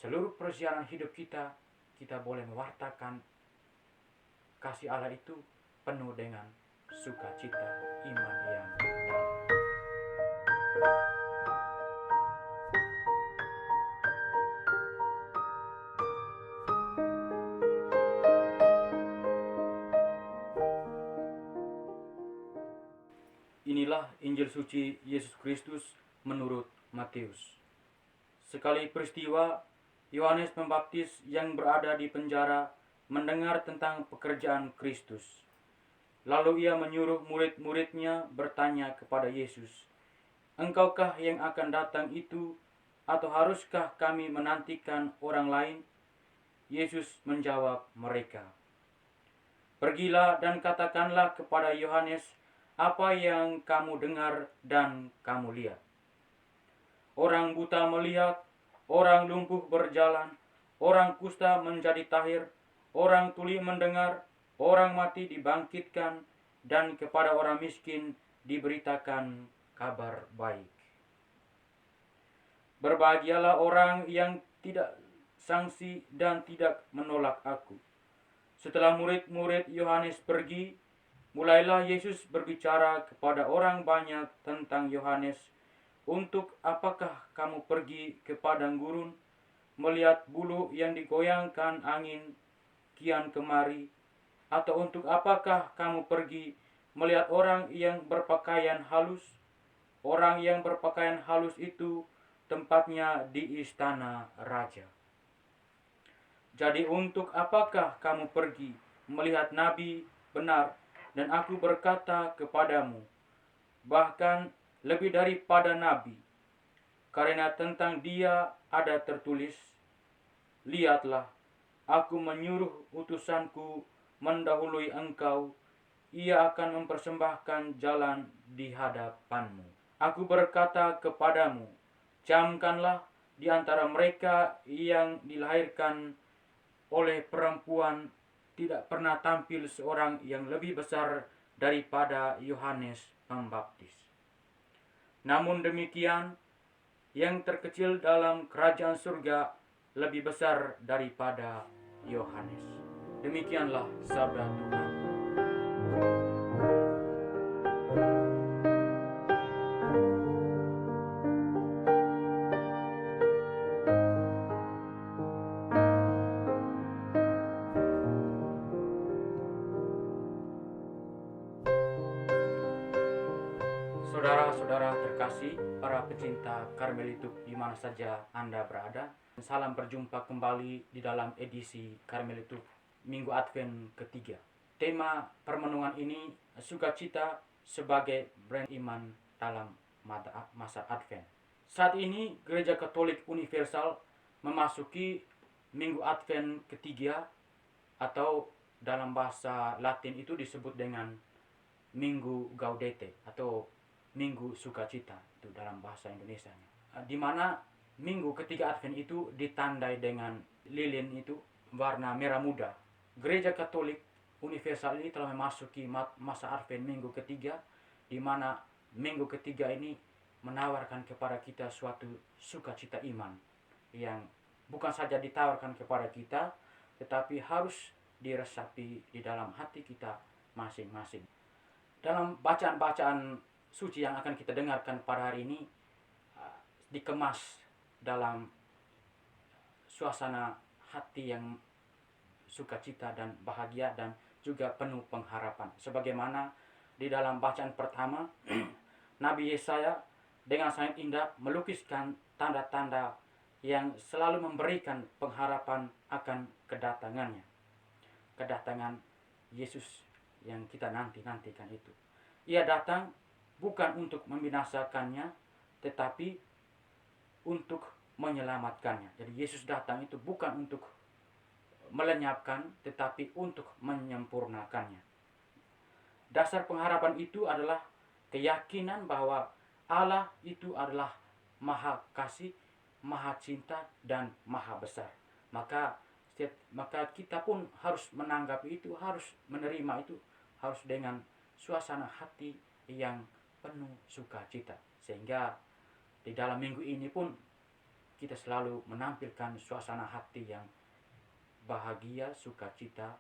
seluruh perjalanan hidup kita, kita boleh mewartakan kasih Allah itu penuh dengan sukacita iman yang dalam. Inilah Injil suci Yesus Kristus menurut Matius. Sekali peristiwa, Yohanes Pembaptis yang berada di penjara mendengar tentang pekerjaan Kristus. Lalu ia menyuruh murid-muridnya bertanya kepada Yesus, "Engkaukah yang akan datang itu, atau haruskah kami menantikan orang lain?" Yesus menjawab mereka, "Pergilah dan katakanlah kepada Yohanes apa yang kamu dengar dan kamu lihat. Orang buta melihat, orang lumpuh berjalan, orang kusta menjadi tahir, orang tuli mendengar, orang mati dibangkitkan, dan kepada orang miskin diberitakan kabar baik. Berbahagialah orang yang tidak sangsi dan tidak menolak aku." Setelah murid-murid Yohanes pergi, mulailah Yesus berbicara kepada orang banyak tentang Yohanes. "Untuk apakah kamu pergi ke padang gurun, melihat bulu yang digoyangkan angin kian kemari? Atau untuk apakah kamu pergi melihat orang yang berpakaian halus? Orang yang berpakaian halus itu tempatnya di istana raja. Jadi untuk apakah kamu pergi melihat nabi benar? Dan aku berkata kepadamu, bahkan lebih daripada nabi, karena tentang dia ada tertulis, 'Lihatlah, aku menyuruh utusanku mendahului engkau, ia akan mempersembahkan jalan di hadapanmu.' Aku berkata kepadamu, camkanlah di antara mereka yang dilahirkan oleh perempuan tidak pernah tampil seorang yang lebih besar daripada Yohanes Pembaptis. Namun demikian, yang terkecil dalam kerajaan surga lebih besar daripada Yohanes." Demikianlah sabda Tuhan. Saudara-saudara terkasih, para pecinta Karmelituk di mana saja Anda berada, salam berjumpa kembali di dalam edisi Karmelituk Minggu Advent ketiga. Tema permenungan ini, sukacita sebagai brand iman dalam masa Advent. Saat ini Gereja Katolik Universal memasuki Minggu Advent ketiga, atau dalam bahasa Latin itu disebut dengan Minggu Gaudete atau Minggu Sukacita, itu dalam bahasa Indonesia. Di mana minggu ketiga Advent itu ditandai dengan lilin itu warna merah muda. Gereja Katolik Universal ini telah memasuki masa Advent minggu ketiga, di mana minggu ketiga ini menawarkan kepada kita suatu sukacita iman yang bukan saja ditawarkan kepada kita, tetapi harus diresapi di dalam hati kita masing-masing. Dalam bacaan-bacaan suci yang akan kita dengarkan pada hari ini dikemas dalam suasana hati yang sukacita dan bahagia dan juga penuh pengharapan. Sebagaimana di dalam bacaan pertama, Nabi Yesaya dengan sangat indah melukiskan tanda-tanda yang selalu memberikan pengharapan akan kedatangannya. Kedatangan Yesus yang kita nantikan itu. Ia datang bukan untuk membinasakannya, tetapi untuk menyelamatkannya. Jadi Yesus datang itu bukan untuk melenyapkan, tetapi untuk menyempurnakannya. Dasar pengharapan itu adalah keyakinan bahwa Allah itu adalah Maha Kasih, Maha Cinta, dan Maha Besar. Maka kita pun harus menanggapi itu, harus menerima itu, harus dengan suasana hati yang penuh sukacita. Sehingga di dalam minggu ini pun kita selalu menampilkan suasana hati yang bahagia, sukacita,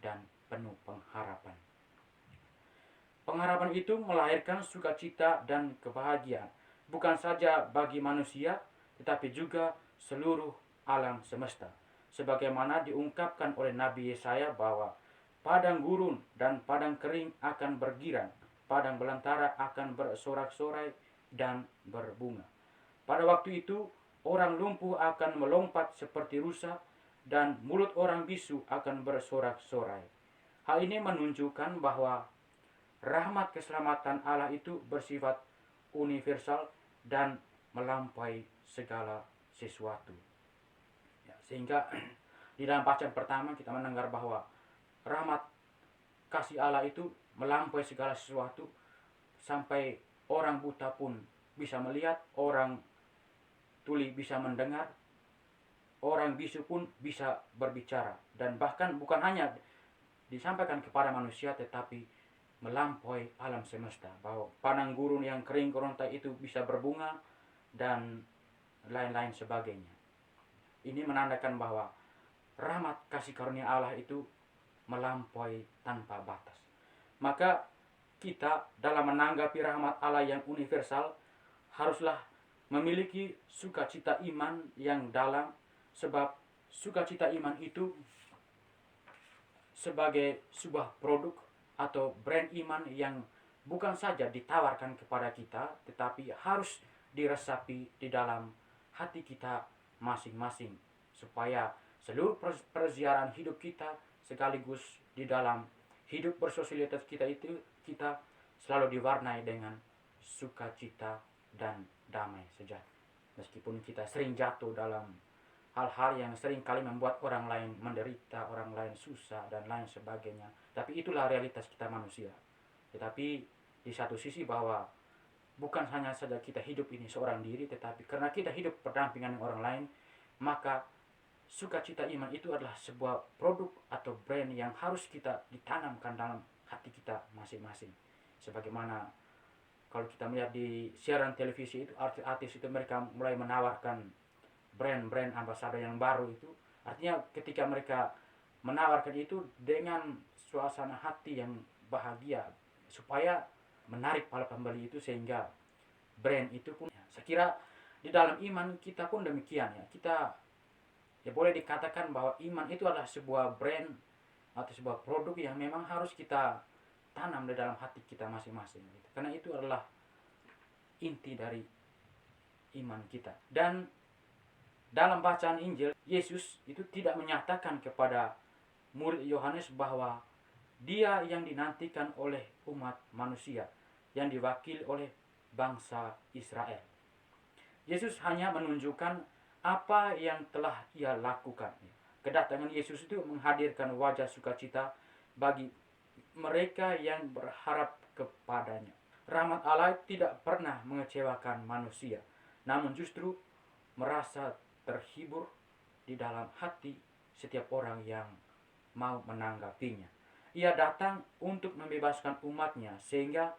dan penuh pengharapan. Pengharapan itu melahirkan sukacita dan kebahagiaan, bukan saja bagi manusia, tetapi juga seluruh alam semesta. Sebagaimana diungkapkan oleh Nabi Yesaya bahwa padang gurun dan padang kering akan bergirang, padang belantara akan bersorak-sorai dan berbunga. Pada waktu itu, orang lumpuh akan melompat seperti rusa, dan mulut orang bisu akan bersorak-sorai. Hal ini menunjukkan bahwa rahmat keselamatan Allah itu bersifat universal dan melampaui segala sesuatu. Ya, sehingga di dalam bacaan pertama kita mendengar bahwa rahmat kasih Allah itu melampaui segala sesuatu, sampai orang buta pun bisa melihat, orang tuli bisa mendengar, orang bisu pun bisa berbicara. Dan bahkan bukan hanya disampaikan kepada manusia, tetapi melampaui alam semesta, bahwa padang gurun yang kering kerontai itu bisa berbunga dan lain-lain sebagainya. Ini menandakan bahwa rahmat kasih karunia Allah itu melampaui tanpa batas. Maka kita dalam menanggapi rahmat Allah yang universal haruslah memiliki sukacita iman yang dalam, sebab sukacita iman itu sebagai sebuah produk atau brand iman yang bukan saja ditawarkan kepada kita, tetapi harus diresapi di dalam hati kita masing-masing, supaya seluruh perjalanan hidup kita sekaligus di dalam hidup bersosialitas kita itu, kita selalu diwarnai dengan sukacita dan damai sejahtera. Meskipun kita sering jatuh dalam hal-hal yang sering kali membuat orang lain menderita, orang lain susah, dan lain sebagainya. Tapi itulah realitas kita manusia. Tetapi di satu sisi bahwa bukan hanya saja kita hidup ini seorang diri, tetapi karena kita hidup berdampingan dengan orang lain, maka sukacita iman itu adalah sebuah produk atau brand yang harus kita ditanamkan dalam hati kita masing-masing. Sebagaimana kalau kita melihat di siaran televisi itu, artis-artis itu mereka mulai menawarkan brand-brand ambasador yang baru itu. Artinya ketika mereka menawarkan itu dengan suasana hati yang bahagia, supaya menarik para pembeli itu, sehingga brand itu pun, saya kira di dalam iman kita pun demikian ya. Kita ya boleh dikatakan bahwa iman itu adalah sebuah brand atau sebuah produk yang memang harus kita tanam di dalam hati kita masing-masing gitu. Karena itu adalah inti dari iman kita. Dan dalam bacaan Injil, Yesus itu tidak menyatakan kepada murid Yohanes bahwa dia yang dinantikan oleh umat manusia, yang diwakili oleh bangsa Israel. Yesus hanya menunjukkan apa yang telah ia lakukan. Kedatangan Yesus itu menghadirkan wajah sukacita bagi mereka yang berharap kepadanya. Rahmat Allah tidak pernah mengecewakan manusia, namun justru merasa terhibur di dalam hati setiap orang yang mau menanggapinya. Ia datang untuk membebaskan umatnya, sehingga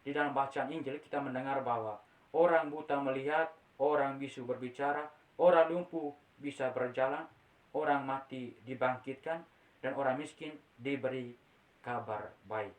di dalam bacaan Injil kita mendengar bahwa orang buta melihat, orang bisu berbicara, orang lumpuh bisa berjalan, orang mati dibangkitkan, dan orang miskin diberi kabar baik.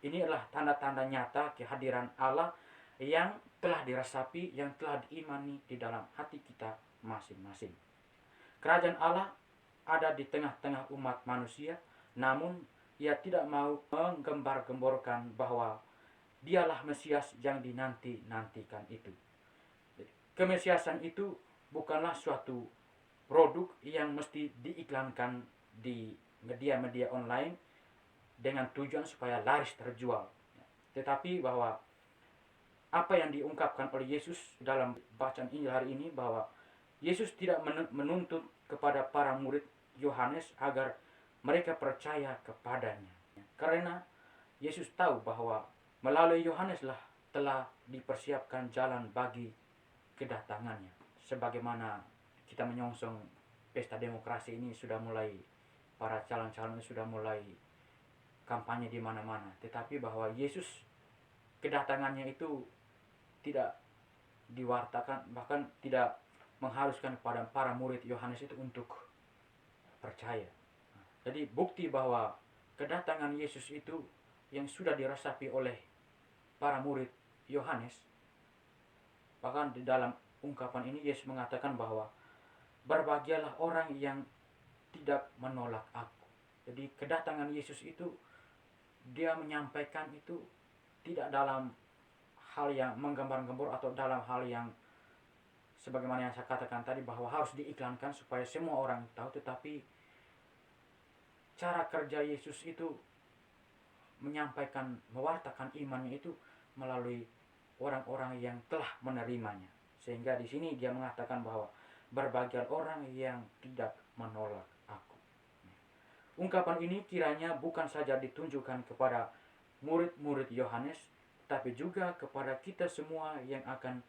Ini adalah tanda-tanda nyata kehadiran Allah yang telah diresapi, yang telah diimani di dalam hati kita masing-masing. Kerajaan Allah ada di tengah-tengah umat manusia, namun ia tidak mau menggembar-gemborkan bahwa dialah Mesias yang dinanti-nantikan itu. Kemesiasan itu bukanlah suatu produk yang mesti diiklankan di media-media online dengan tujuan supaya laris terjual. Tetapi bahwa apa yang diungkapkan oleh Yesus dalam bacaan Injil hari ini, bahwa Yesus tidak menuntut kepada para murid Yohanes agar mereka percaya kepadanya. Karena Yesus tahu bahwa melalui Yohaneslah telah dipersiapkan jalan bagi kedatangannya. Sebagaimana kita menyongsong pesta demokrasi ini, sudah mulai, para calon-calon sudah mulai kampanye di mana-mana. Tetapi bahwa Yesus kedatangannya itu tidak diwartakan, bahkan tidak mengharuskan kepada para murid Yohanes itu untuk percaya. Jadi bukti bahwa kedatangan Yesus itu yang sudah diresapi oleh para murid Yohanes, bahkan di dalam ungkapan ini Yesus mengatakan bahwa berbahagialah orang yang tidak menolak aku. Jadi kedatangan Yesus itu dia menyampaikan itu tidak dalam hal yang menggambar-gembor atau dalam hal yang sebagaimana yang saya katakan tadi bahwa harus diiklankan supaya semua orang tahu, tetapi cara kerja Yesus itu menyampaikan, mewartakan imannya itu melalui orang-orang yang telah menerimanya. Sehingga di sini dia mengatakan bahwa berbahagia orang yang tidak menolak aku. Ungkapan ini kiranya bukan saja ditunjukkan kepada murid-murid Yohanes, tapi juga kepada kita semua yang akan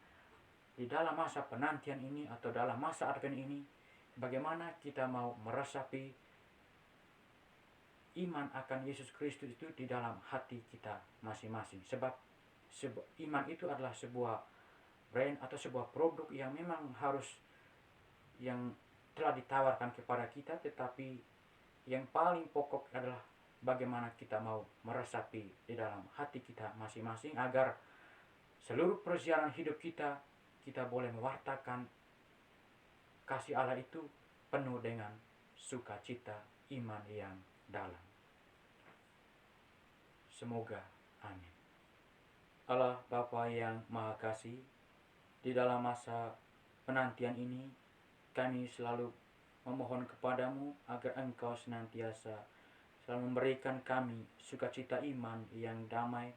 di dalam masa penantian ini atau dalam masa Advent ini, bagaimana kita mau meresapi iman akan Yesus Kristus itu di dalam hati kita masing-masing. Sebab iman itu adalah sebuah brand atau sebuah produk yang memang harus, yang telah ditawarkan kepada kita, tetapi yang paling pokok adalah bagaimana kita mau meresapi di dalam hati kita masing-masing agar seluruh perjalanan hidup kita boleh mewartakan kasih Allah itu penuh dengan sukacita iman yang dalam. Semoga amin. Allah Bapa yang Maha Kasih, di dalam masa penantian ini kami selalu memohon kepadamu agar Engkau senantiasa selalu memberikan kami sukacita iman yang damai,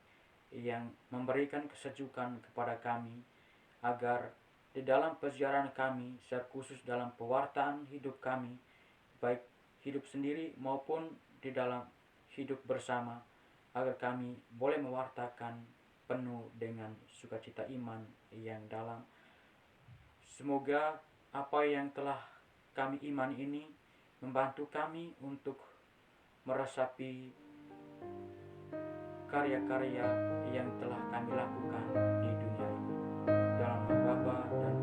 yang memberikan kesejukan kepada kami, agar di dalam perjalanan kami, secara khusus dalam pewartaan hidup kami, baik hidup sendiri maupun di dalam hidup bersama, agar kami boleh mewartakan penuh dengan sukacita iman yang dalam. Semoga apa yang telah kami iman ini membantu kami untuk meresapi karya-karya yang telah kami lakukan di dunia ini. Dalam nama Bapa dan